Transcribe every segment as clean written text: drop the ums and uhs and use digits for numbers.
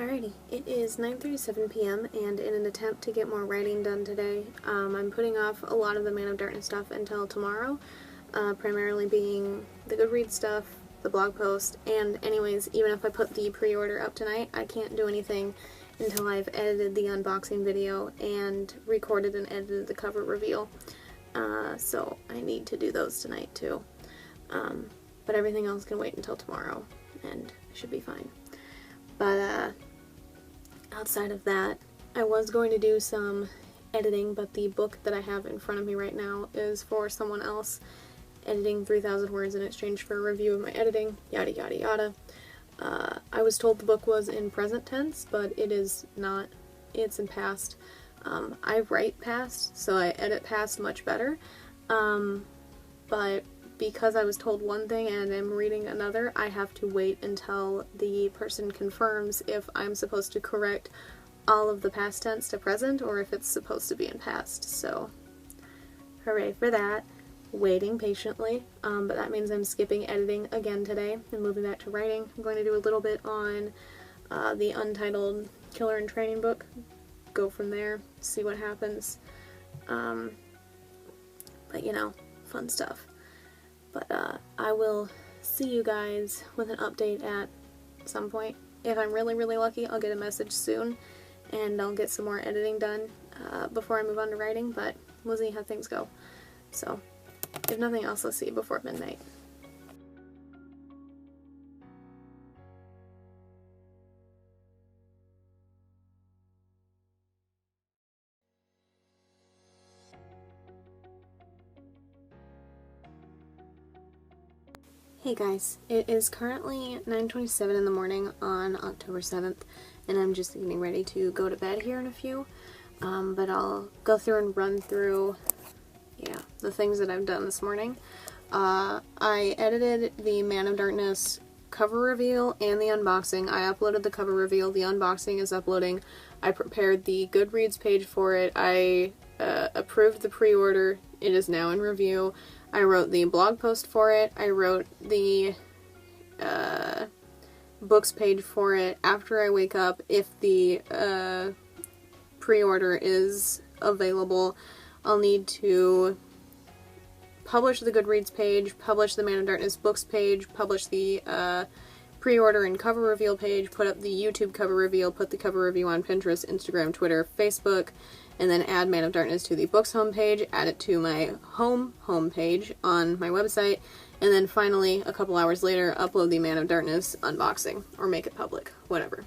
Alrighty, it is 9:37 p.m. and in an attempt to get more writing done today, I'm putting off a lot of the Man of Darkness stuff until tomorrow, primarily being the Goodreads stuff, the blog post, and anyways, even if I put the pre-order up tonight, I can't do anything until I've edited the unboxing video and recorded and edited the cover reveal, so I need to do those tonight too. But everything else can wait until tomorrow, and I should be fine. But, outside of that, I was going to do some editing, but the book that I have in front of me right now is for someone else, editing 3,000 words in exchange for a review of my editing, yada yada yada. I was told the book was in present tense, but it is not. It's in past. I write past, so I edit past much better, but because I was told one thing and am reading another, I have to wait until the person confirms if I'm supposed to correct all of the past tense to present or if it's supposed to be in past. So, hooray for that. Waiting patiently, but that means I'm skipping editing again today and moving back to writing. I'm going to do a little bit on the untitled Killer in Training book. Go from there, see what happens. But you know, fun stuff. But I will see you guys with an update at some point. If I'm really, really lucky, I'll get a message soon, and I'll get some more editing done before I move on to writing, but we'll see how things go. So, if nothing else, I'll see you before midnight. Hey guys, it is currently 9:27 in the morning on October 7th, and I'm just getting ready to go to bed here in a few, but I'll go through and run through, the things that I've done this morning. I edited the Man of Darkness cover reveal and the unboxing. I uploaded the cover reveal, the unboxing is uploading. I prepared the Goodreads page for it. I approved the pre-order. It is now in review. I wrote the blog post for it. I wrote the books page for it. After I wake up, if the pre-order is available, I'll need to publish the Goodreads page, publish the Man of Darkness books page, publish the pre-order and cover reveal page, put up the YouTube cover reveal, put the cover review on Pinterest, Instagram, Twitter, Facebook, and then add Man of Darkness to the books homepage, add it to my homepage on my website, and then finally, a couple hours later, upload the Man of Darkness unboxing, or make it public, whatever.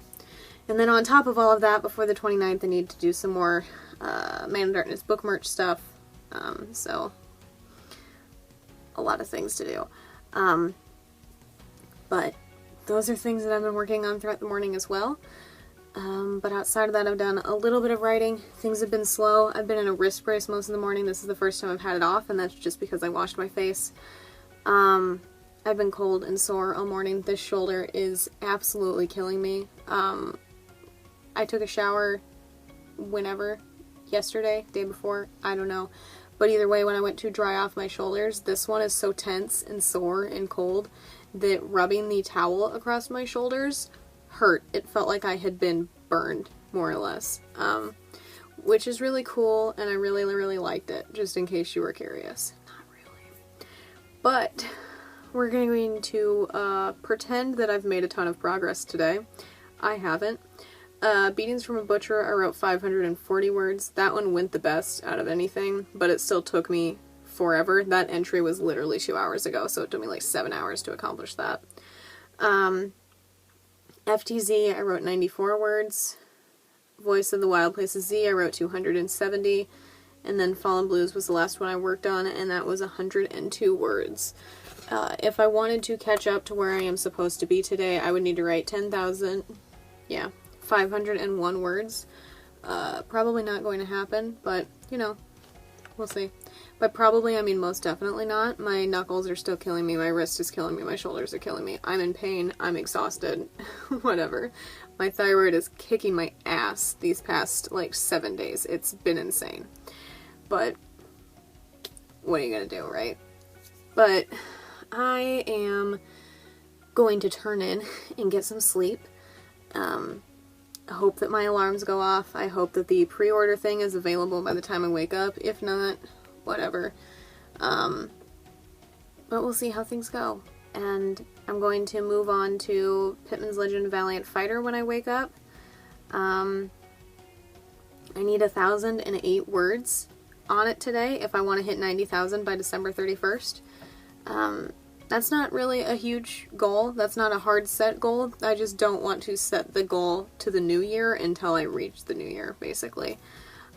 And then on top of all of that, before the 29th, I need to do some more Man of Darkness book merch stuff, so a lot of things to do. But those are things that I've been working on throughout the morning as well. But outside of that, I've done a little bit of writing. Things have been slow. I've been in a wrist brace most of the morning. This is the first time I've had it off, and that's just because I washed my face. I've been cold and sore all morning. This shoulder is absolutely killing me. I took a shower whenever, yesterday, day before, I don't know. But either way, when I went to dry off my shoulders, this one is so tense and sore and cold that rubbing the towel across my shoulders hurt. It felt like I had been burned, more or less, which is really cool, and I really, really liked it, just in case you were curious. Not really. But we're going to pretend that I've made a ton of progress today. I haven't. Beatings from a Butcher, I wrote 540 words. That one went the best out of anything, but it still took me forever. That entry was literally 2 hours ago, so it took me like 7 hours to accomplish that. FTZ, I wrote 94 words. Voice of the Wild Places Z, I wrote 270. And then Fallen Blues was the last one I worked on, and that was 102 words. If I wanted to catch up to where I am supposed to be today, I would need to write 501 words. Probably not going to happen, but, you know, we'll see. By probably, I mean most definitely not. My knuckles are still killing me, my wrist is killing me, my shoulders are killing me. I'm in pain, I'm exhausted, whatever. My thyroid is kicking my ass these past, like, 7 days. It's been insane. But, what are you gonna do, right? But, I am going to turn in and get some sleep. hope that my alarms go off. I hope that the pre-order thing is available by the time I wake up. If not, whatever. But we'll see how things go. And I'm going to move on to Pittman's Legend Valiant Fighter when I wake up. I need 1,008 words on it today if I want to hit 90,000 by December 31st. That's not really a huge goal. That's not a hard set goal. I just don't want to set the goal to the new year until I reach the new year, basically.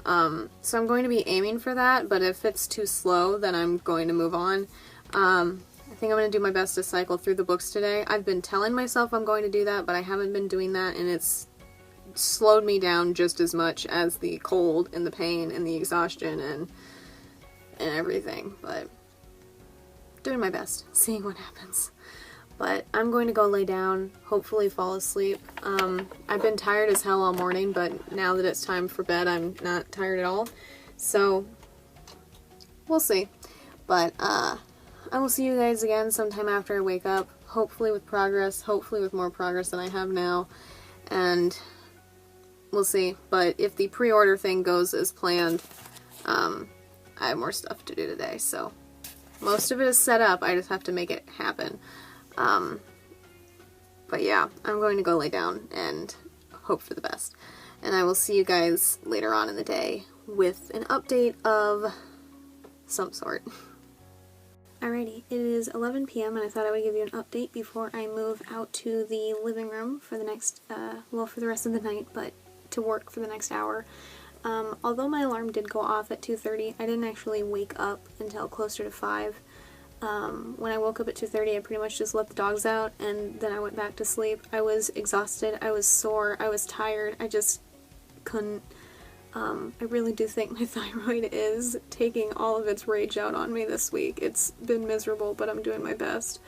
So I'm going to be aiming for that, but if it's too slow, then I'm going to move on. I think I'm going to do my best to cycle through the books today. I've been telling myself I'm going to do that, but I haven't been doing that, and it's slowed me down just as much as the cold and the pain and the exhaustion and everything, but doing my best, seeing what happens. But I'm going to go lay down, hopefully fall asleep. I've been tired as hell all morning, but now that it's time for bed, I'm not tired at all. So, we'll see. But, I will see you guys again sometime after I wake up, hopefully with progress, hopefully with more progress than I have now, and we'll see. But if the pre-order thing goes as planned, I have more stuff to do today, so most of it is set up, I just have to make it happen. But yeah, I'm going to go lay down and hope for the best. And I will see you guys later on in the day with an update of some sort. Alrighty, it is 11 p.m. and I thought I would give you an update before I move out to the living room for the next, well, for the rest of the night, but to work for the next hour. Although my alarm did go off at 2:30, I didn't actually wake up until closer to 5. When I woke up at 2:30, I pretty much just let the dogs out, and then I went back to sleep. I was exhausted, I was sore, I was tired, I just couldn't. I really do think my thyroid is taking all of its rage out on me this week. It's been miserable, but I'm doing my best.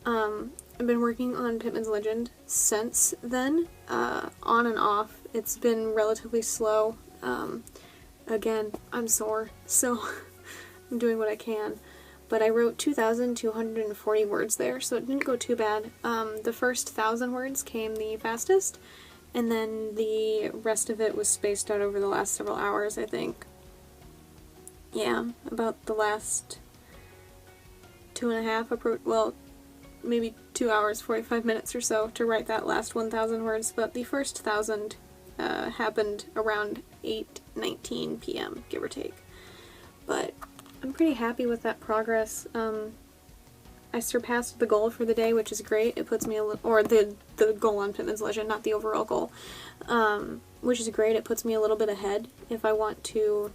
I've been working on Pittman's Legend since then, on and off. It's been relatively slow. Again, I'm sore, so I'm doing what I can. But I wrote 2,240 words there, so it didn't go too bad. The first 1,000 words came the fastest, and then the rest of it was spaced out over the last several hours, I think. Yeah, about the last 2.5, well, maybe 2 hours, 45 minutes or so to write that last 1,000 words, but the first 1,000 happened around 8:19 p.m., give or take. But I'm pretty happy with that progress. I surpassed the goal for the day, which is great. It puts me or the goal on Pittman's Legend, not the overall goal, which is great. It puts me a little bit ahead if I want to,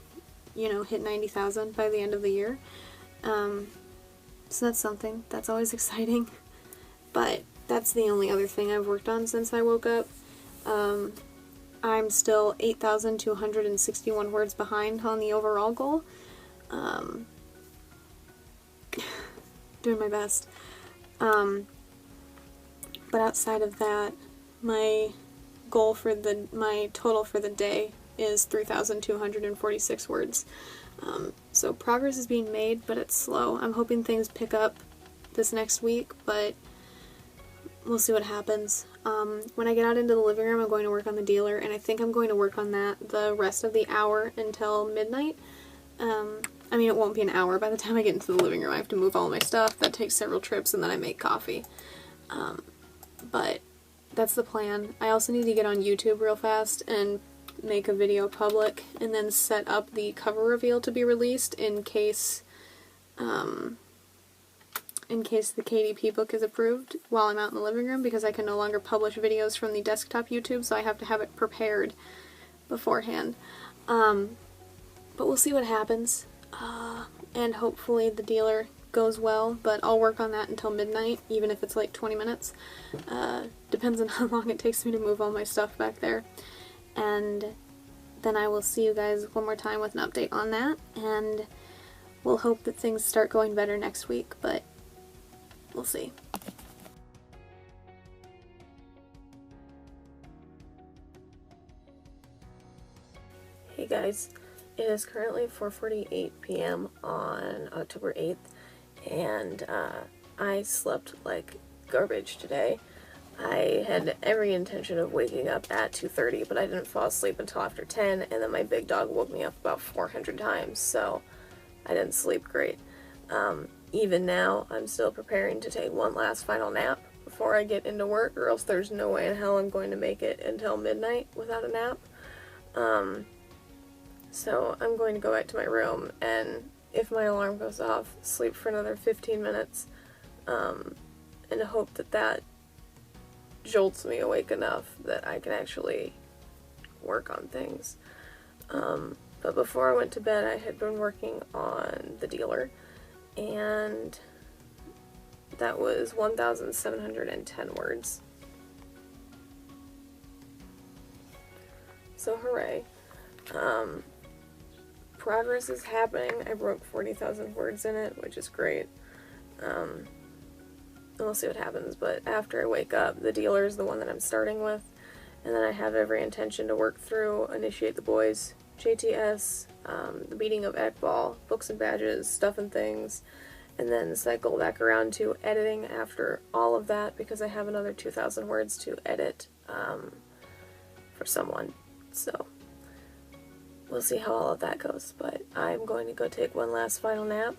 you know, hit 90,000 by the end of the year. So that's something. That's always exciting. But that's the only other thing I've worked on since I woke up. I'm still 8,261 words behind on the overall goal. Doing my best. But outside of that, my goal for my total for the day is 3,246 words. So progress is being made, but it's slow. I'm hoping things pick up this next week, but we'll see what happens. When I get out into the living room, I'm going to work on the dealer, and I think I'm going to work on that the rest of the hour until midnight. I mean, it won't be an hour. By the time I get into the living room, I have to move all my stuff. That takes several trips, and then I make coffee. But that's the plan. I also need to get on YouTube real fast and make a video public, and then set up the cover reveal to be released in case the KDP book is approved while I'm out in the living room, because I can no longer publish videos from the desktop YouTube, so I have to have it prepared beforehand. But we'll see what happens. And hopefully the dealer goes well, but I'll work on that until midnight, even if it's like 20 minutes. Depends on how long it takes me to move all my stuff back there. And then I will see you guys one more time with an update on that, and we'll hope that things start going better next week, but we'll see. Hey guys. It is currently 4:48 p.m. on October 8th, and I slept like garbage today. I had every intention of waking up at 2:30, but I didn't fall asleep until after 10, and then my big dog woke me up about 400 times, so I didn't sleep great. Even now, I'm still preparing to take one last final nap before I get into work, or else there's no way in hell I'm going to make it until midnight without a nap. So I'm going to go back to my room, and if my alarm goes off, sleep for another 15 minutes, and hope that that jolts me awake enough that I can actually work on things. But before I went to bed, I had been working on the dealer, and that was 1,710 words. So hooray. Progress is happening. I broke 40,000 words in it, which is great. We'll see what happens, but after I wake up, the dealer is the one that I'm starting with, and then I have every intention to work through Initiate the Boys, JTS, the beating of Ekbal, Books and Badges, Stuff and Things, and then cycle back around to editing after all of that, because I have another 2,000 words to edit for someone. So we'll see how all of that goes, but I'm going to go take one last final nap.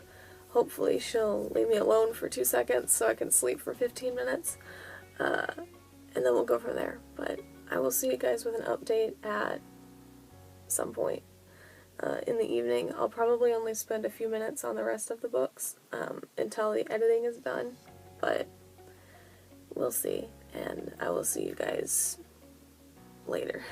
Hopefully she'll leave me alone for 2 seconds so I can sleep for 15 minutes, and then we'll go from there. But I will see you guys with an update at some point in the evening. I'll probably only spend a few minutes on the rest of the books until the editing is done, but we'll see, and I will see you guys later.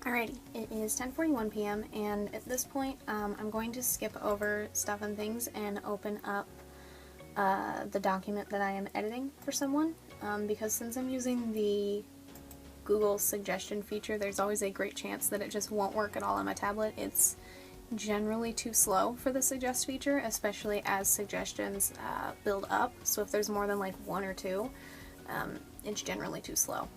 Alrighty, it is 10:41 p.m. and at this point I'm going to skip over Stuff and Things and open up the document that I am editing for someone, because since I'm using the Google suggestion feature, there's always a great chance that it just won't work at all on my tablet. It's generally too slow for the suggest feature, especially as suggestions build up, so if there's more than like one or two, it's generally too slow.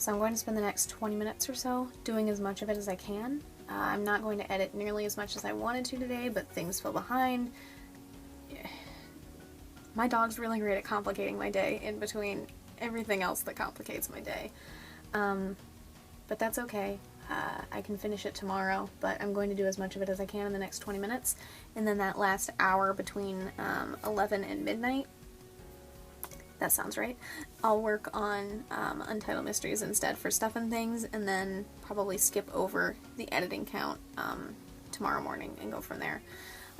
So I'm going to spend the next 20 minutes or so doing as much of it as I can. I'm not going to edit nearly as much as I wanted to today, but things fell behind. My dog's really great at complicating my day in between everything else that complicates my day. But that's okay. I can finish it tomorrow, but I'm going to do as much of it as I can in the next 20 minutes. And then that last hour between 11 and midnight, that sounds right, I'll work on Untitled Mysteries instead for Stuff and Things, and then probably skip over the editing count tomorrow morning and go from there.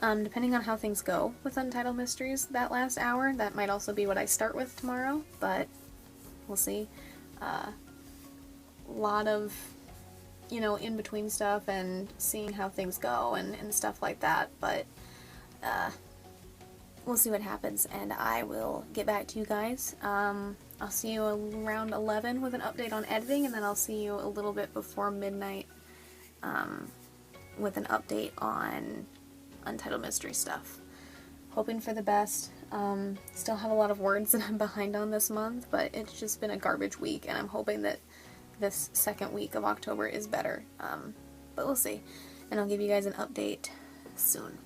Depending on how things go with Untitled Mysteries that last hour, that might also be what I start with tomorrow, but we'll see. A lot of, you know, in-between stuff and seeing how things go and stuff like that, but we'll see what happens, and I will get back to you guys. I'll see you around 11 with an update on editing, and then I'll see you a little bit before midnight with an update on Untitled Mystery stuff. Hoping for the best. Still have a lot of words that I'm behind on this month, but it's just been a garbage week, and I'm hoping that this second week of October is better. But we'll see, and I'll give you guys an update soon.